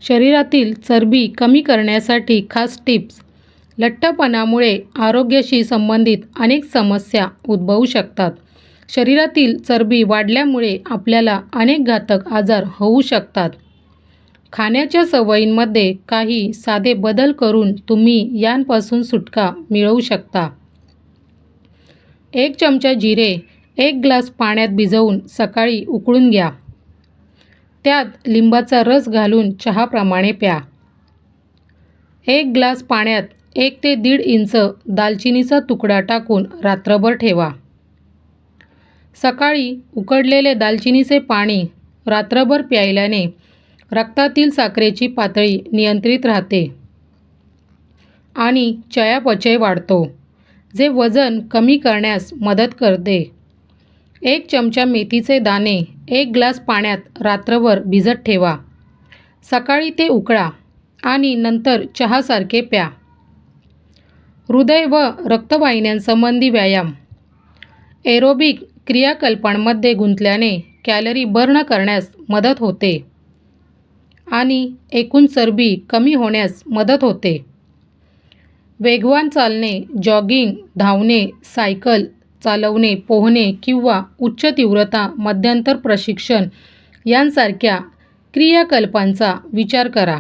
शरीरातील चरबी कमी करण्यासाठी खास टिप्स. लठ्ठपणामुळे आरोग्याशी संबंधित अनेक समस्या उद्भवू शकतात. शरीरातील चरबी वाढल्यामुळे आपल्याला अनेक घातक आजार होऊ शकतात. खाण्याच्या सवयींमध्ये काही साधे बदल करून तुम्ही यांपासून सुटका मिळवू शकता. 1 चमचा जिरे 1 ग्लास पाण्यात भिजवून सकाळी उकळून घ्या. त्यात लिंबाचा रस घालून चहाप्रमाणे प्या. 1 ग्लास पाण्यात 1 ते 1.5 इंच दालचिनीचा तुकडा टाकून रात्रभर ठेवा. सकाळी उकळलेले दालचिनीचे पाणी रात्रभर प्यायल्याने रक्तातील साखरेची पातळी नियंत्रित राहते आणि चयापचय वाढतो, जे वजन कमी करण्यास मदत करते. 1 चमचा मेथीचे दाणे 1 ग्लास पाण्यात रात्रभर भिजत ठेवा. सकाळी ते उकळा आणि नंतर चहासारखे प्या. हृदय व रक्तवाहिन्यांसंबंधी व्यायाम. एरोबिक क्रियाकलापांमध्ये गुंतल्याने कॅलरी बर्न करण्यास मदत होते आणि एकूण चरबी कमी होण्यास मदत होते. वेगवान चालणे, जॉगिंग, धावणे, सायकल चालवणे, पोहणे किंवा उच्च तीव्रता मध्यांतर प्रशिक्षण यांसारख्या क्रियाकलापांचा विचार करा.